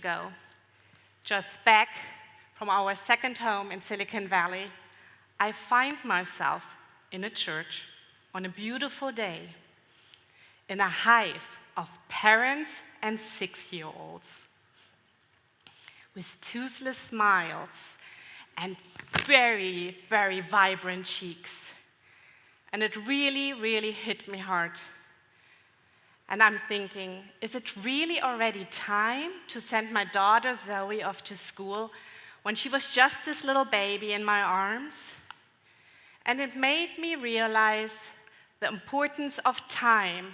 ago, just back from our second home in Silicon Valley, I find myself in a church on a beautiful day, in a hive of parents and 6-year-olds, with toothless smiles and very, very vibrant cheeks. And it really, really hit me hard. And I'm thinking, is it really already time to send my daughter Zoe off to school when she was just this little baby in my arms? And it made me realize the importance of time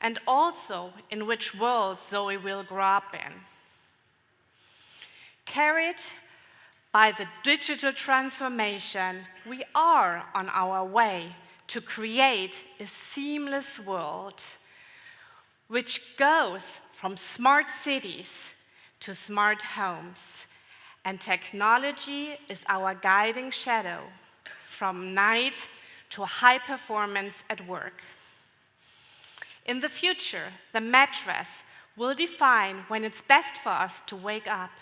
and also in which world Zoe will grow up in. Carried by the digital transformation, we are on our way to create a seamless world which goes from smart cities to smart homes. And technology is our guiding shadow from night to high performance at work. In the future, the mattress will define when it's best for us to wake up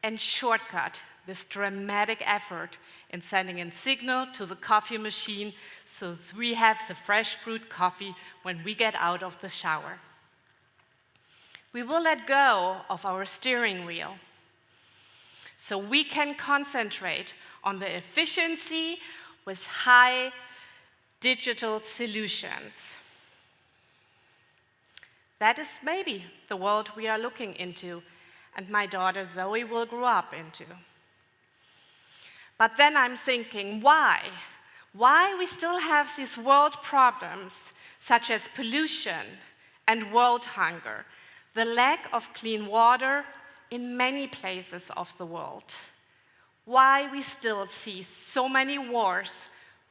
and shortcut this dramatic effort in sending a signal to the coffee machine so we have the fresh brewed coffee when we get out of the shower. We will let go of our steering wheel so we can concentrate on the efficiency with high digital solutions. That is maybe the world we are looking into and my daughter Zoe will grow up into. But then I'm thinking, why? Why we still have these world problems such as pollution and world hunger, the lack of clean water in many places of the world. Why we still see so many wars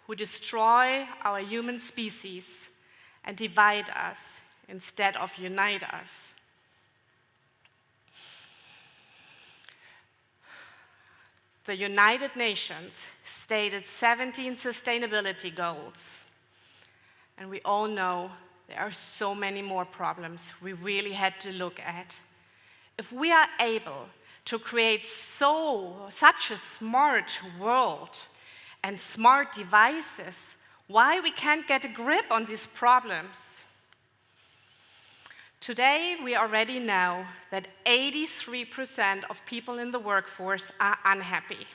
who destroy our human species and divide us instead of unite us. The United Nations stated 17 sustainability goals, and we all know there are so many more problems we really had to look at. If we are able to create such a smart world and smart devices, why we can't get a grip on these problems? Today, we already know that 83% of people in the workforce are unhappy.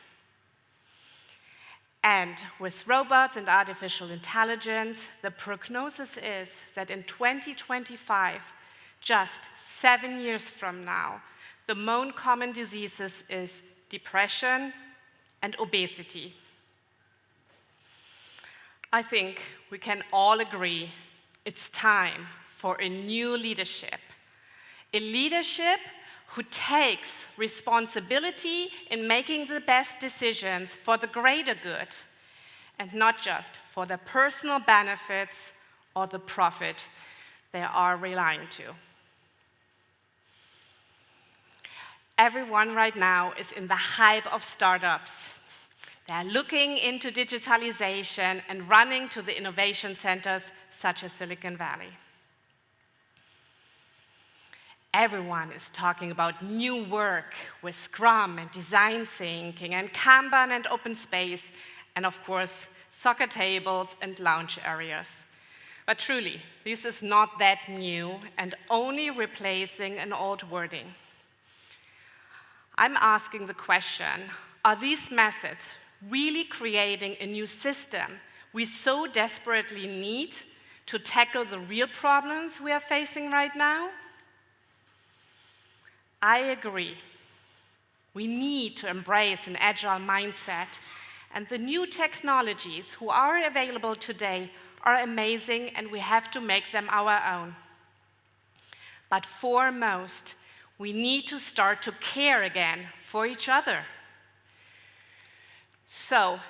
And with robots and artificial intelligence, the prognosis is that in 2025, just 7 years from now, the most common diseases is depression and obesity. I think we can all agree it's time for a new leadership. A leadership who takes responsibility in making the best decisions for the greater good and not just for the personal benefits or the profit they are relying to. Everyone right now is in the hype of startups. They are looking into digitalization and running to the innovation centers such as Silicon Valley. Everyone is talking about new work with Scrum and design thinking and Kanban and open space, and of course, soccer tables and lounge areas. But truly, this is not that new and only replacing an old wording. I'm asking the question, are these methods really creating a new system we so desperately need to tackle the real problems we are facing right now? I agree. We need to embrace an agile mindset, and the new technologies who are available today are amazing, and we have to make them our own. But foremost, we need to start to care again for each other. So,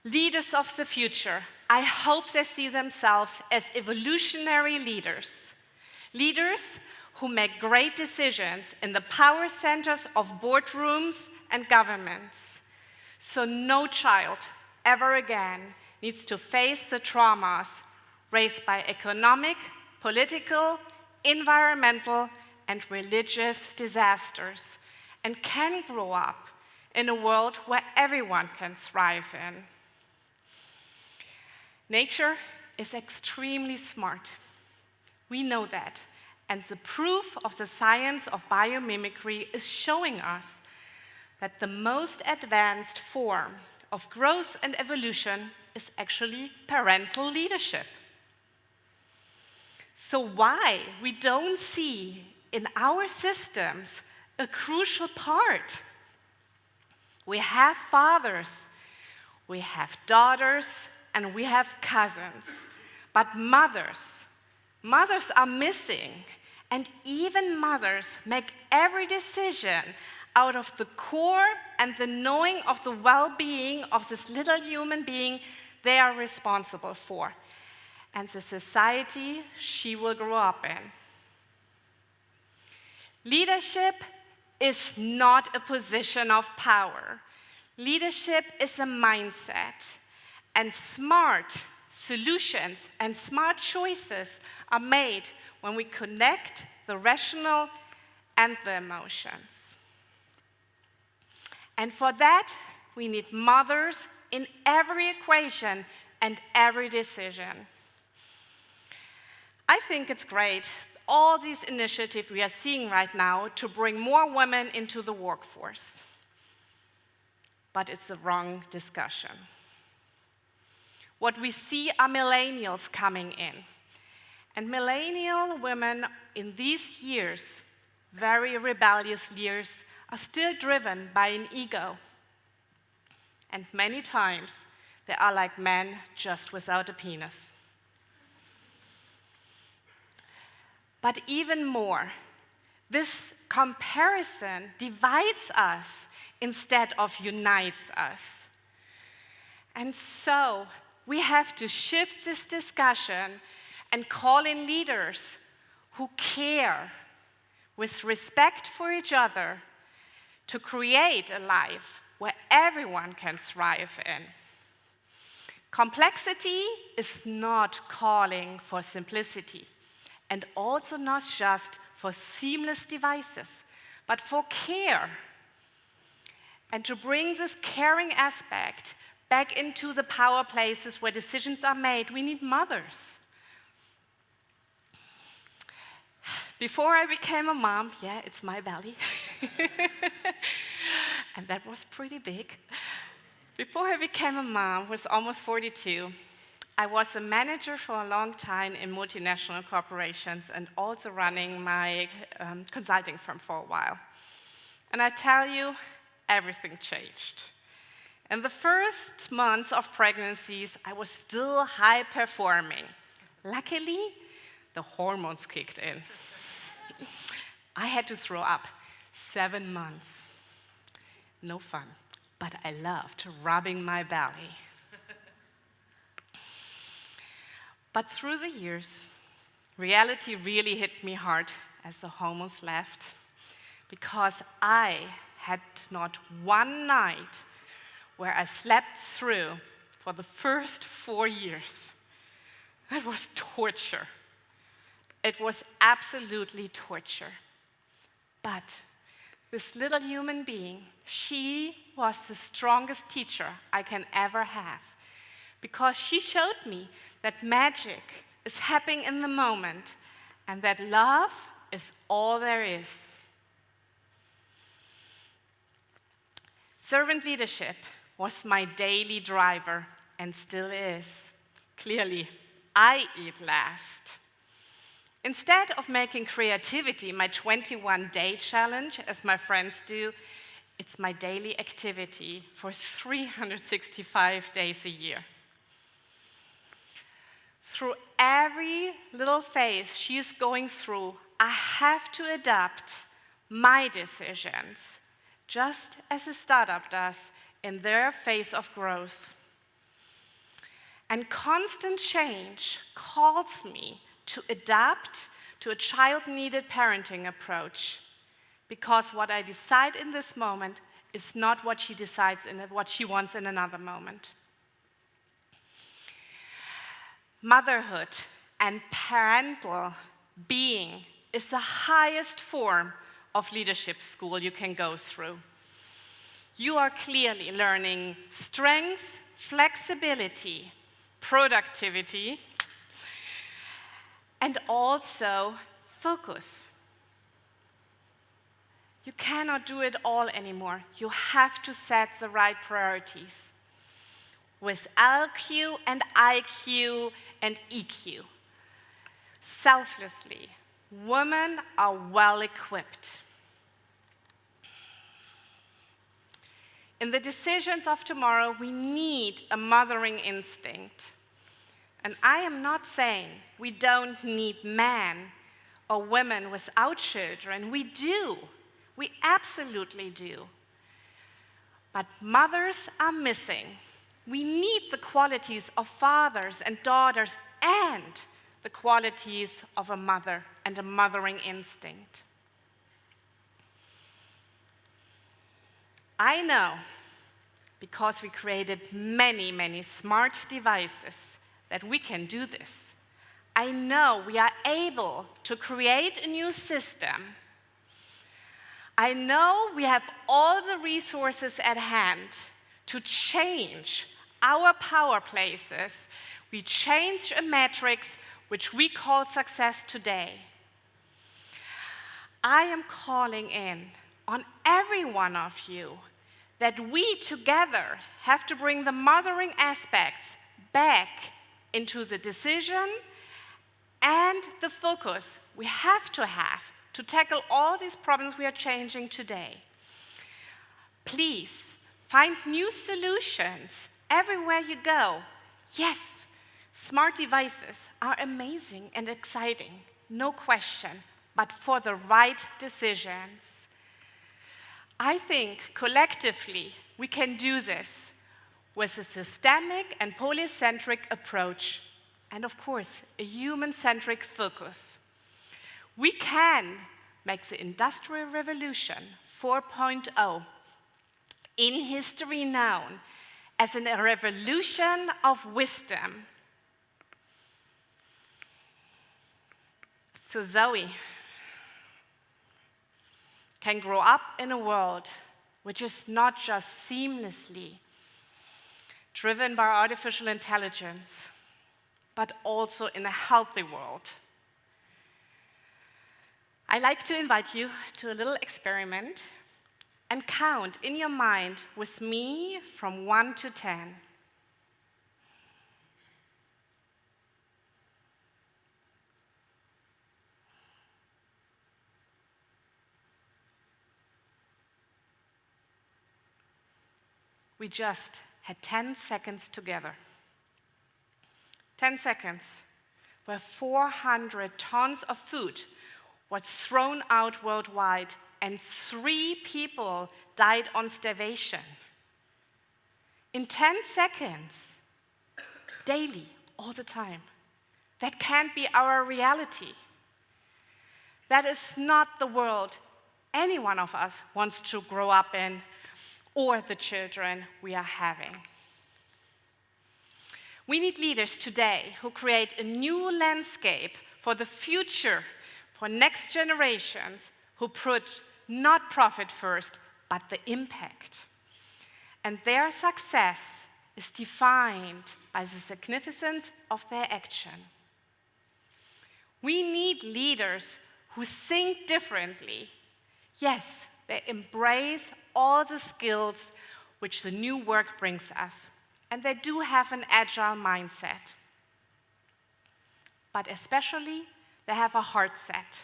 leaders of the future, I hope they see themselves as evolutionary leaders. Leaders who make great decisions in the power centers of boardrooms and governments. So no child ever again needs to face the traumas raised by economic, political, environmental, and religious disasters and can grow up in a world where everyone can thrive in. Nature is extremely smart. We know that. And the proof of the science of biomimicry is showing us that the most advanced form of growth and evolution is actually parental leadership. So why we don't see in our systems a crucial part? We have fathers, we have daughters, and we have cousins. But mothers are missing. And even mothers make every decision out of the core and the knowing of the well-being of this little human being they are responsible for, and the society she will grow up in. Leadership is not a position of power. Leadership is a mindset, and smart solutions and smart choices are made when we connect the rational and the emotions. And for that, we need mothers in every equation and every decision. I think it's great, all these initiatives we are seeing right now to bring more women into the workforce. But it's the wrong discussion. What we see are millennials coming in. And millennial women in these years, very rebellious years, are still driven by an ego. And many times, they are like men just without a penis. But even more, this comparison divides us instead of unites us. And so, we have to shift this discussion and call in leaders who care with respect for each other to create a life where everyone can thrive in. Complexity is not calling for simplicity, and also not just for seamless devices, but for care. And to bring this caring aspect back into the power places where decisions are made, we need mothers. Before I became a mom, yeah, it's my belly, and that was pretty big. Before I became a mom, I was almost 42, I was a manager for a long time in multinational corporations and also running my consulting firm for a while. And I tell you, everything changed. In the first months of pregnancies, I was still high performing. Luckily, the hormones kicked in. I had to throw up 7 months. No fun, but I loved rubbing my belly. But through the years, reality really hit me hard as the hormones left, because I had not one night where I slept through for the first 4 years. It was torture. It was absolutely torture. But this little human being, she was the strongest teacher I can ever have, because she showed me that magic is happening in the moment and that love is all there is. Servant leadership was my daily driver and still is. Clearly, I eat last. Instead of making creativity my 21-day challenge, as my friends do, it's my daily activity for 365 days a year. Through every little phase she's going through, I have to adapt my decisions, just as a startup does in their phase of growth. And constant change calls me to adapt to a child-needed parenting approach, because what I decide in this moment is not what she decides in what she wants in another moment. Motherhood and parental being is the highest form of leadership school you can go through. You are clearly learning strengths, flexibility, productivity, and also focus. You cannot do it all anymore. You have to set the right priorities with LQ and IQ and EQ. Selflessly, women are well equipped. In the decisions of tomorrow, we need a mothering instinct. And I am not saying we don't need men or women without children. We do. We absolutely do. But mothers are missing. We need the qualities of fathers and daughters and the qualities of a mother and a mothering instinct. I know, because we created many, many smart devices, that we can do this. I know we are able to create a new system. I know we have all the resources at hand to change our power places. We change a matrix which we call success today. I am calling in on every one of you that we together have to bring the mothering aspects back into the decision and the focus we have to tackle all these problems we are changing today. Please find new solutions everywhere you go. Yes, smart devices are amazing and exciting, no question, but for the right decisions. I think collectively we can do this with a systemic and polycentric approach, and of course, a human-centric focus. We can make the Industrial Revolution 4.0 in history known as a revolution of wisdom. So Zoe can grow up in a world which is not just seamlessly driven by artificial intelligence, but also in a healthy world. I'd like to invite you to a little experiment and count in your mind with me from 1 to 10. We just had 10 seconds together. 10 seconds where 400 tons of food was thrown out worldwide and 3 people died on starvation. In 10 seconds, daily, all the time. That can't be our reality. That is not the world any one of us wants to grow up in, or the children we are having. We need leaders today who create a new landscape for the future, for next generations, who put not profit first, but the impact. And their success is defined by the significance of their action. We need leaders who think differently. Yes, they embrace all the skills which the new work brings us. And they do have an agile mindset. But especially, they have a heart set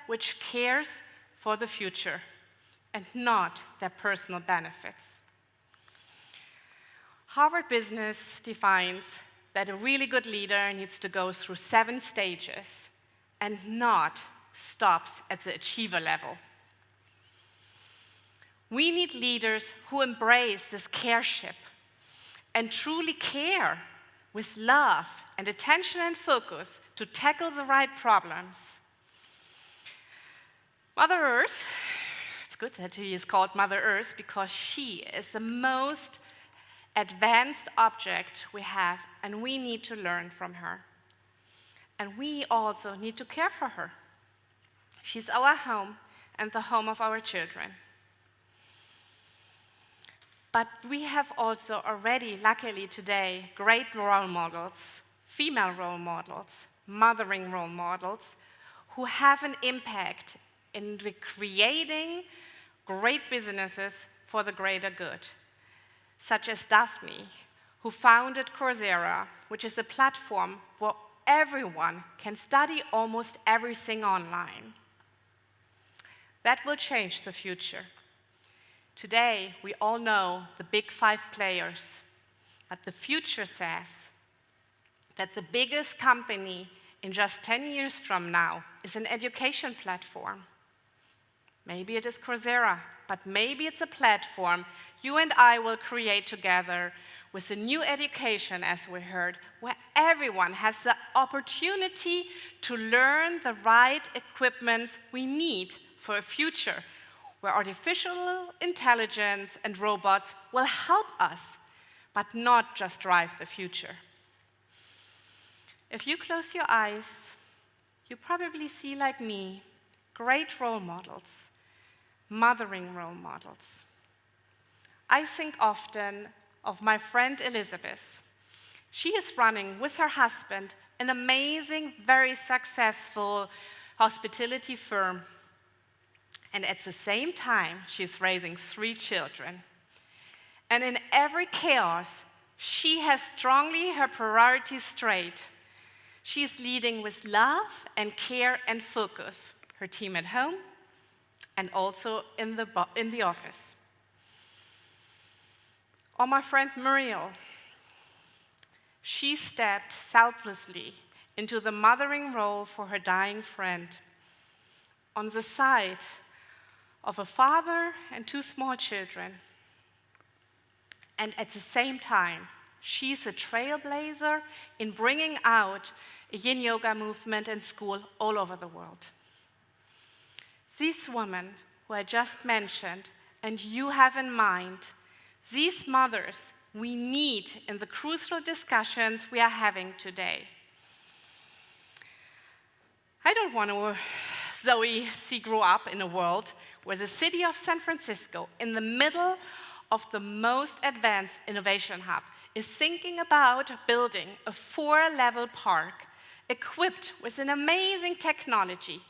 which cares for the future and not their personal benefits. Harvard Business defines that a really good leader needs to go through 7 stages and not stops at the achiever level. We need leaders who embrace this careship and truly care with love and attention and focus to tackle the right problems. Mother Earth, it's good that she is called Mother Earth because she is the most advanced object we have, and we need to learn from her. And we also need to care for her. She's our home and the home of our children. But we have also already, luckily today, great role models, female role models, mothering role models, who have an impact in creating great businesses for the greater good, such as Daphne, who founded Coursera, which is a platform where everyone can study almost everything online. That will change the future. Today, we all know the big 5 players, but the future says that the biggest company in just 10 years from now is an education platform. Maybe it is Coursera, but maybe it's a platform you and I will create together with a new education, as we heard, where everyone has the opportunity to learn the right equipment we need for a future where artificial intelligence and robots will help us, but not just drive the future. If you close your eyes, you probably see, like me, great role models, mothering role models. I think often of my friend Elizabeth. She is running with her husband an amazing, very successful hospitality firm. And at the same time, she's raising 3 children. And in every chaos, she has strongly her priorities straight. She's leading with love and care and focus, her team at home and also in the office. Or my friend Muriel. She stepped selflessly into the mothering role for her dying friend on the side of a father and 2 small children. And at the same time, she's a trailblazer in bringing out a yin yoga movement in school all over the world. These women who I just mentioned and you have in mind, these mothers we need in the crucial discussions we are having today. I don't want to Zoe see grow up in a world where the city of San Francisco, in the middle of the most advanced innovation hub, is thinking about building a 4-level park equipped with an amazing technology,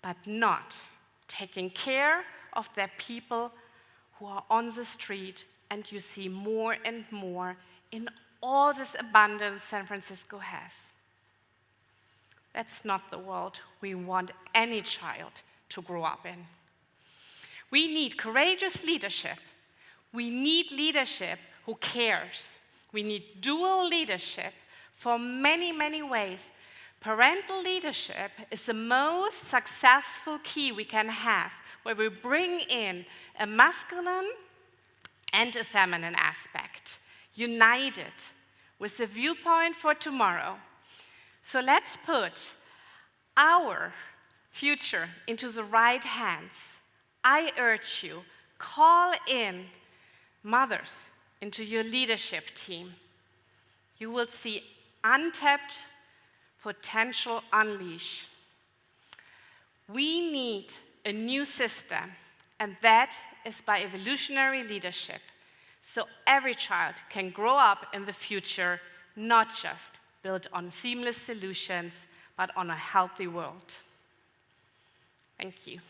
but not taking care of their people who are on the street, and you see more and more in all this abundance San Francisco has. That's not the world we want any child to grow up in. We need courageous leadership. We need leadership who cares. We need dual leadership for many, many ways. Parental leadership is the most successful key we can have, where we bring in a masculine and a feminine aspect, united with a viewpoint for tomorrow. So let's put our future into the right hands. I urge you, call in mothers into your leadership team. You will see untapped potential unleash. We need a new system, and that is by evolutionary leadership. So every child can grow up in the future, not just built on seamless solutions, but on a healthy world. Thank you.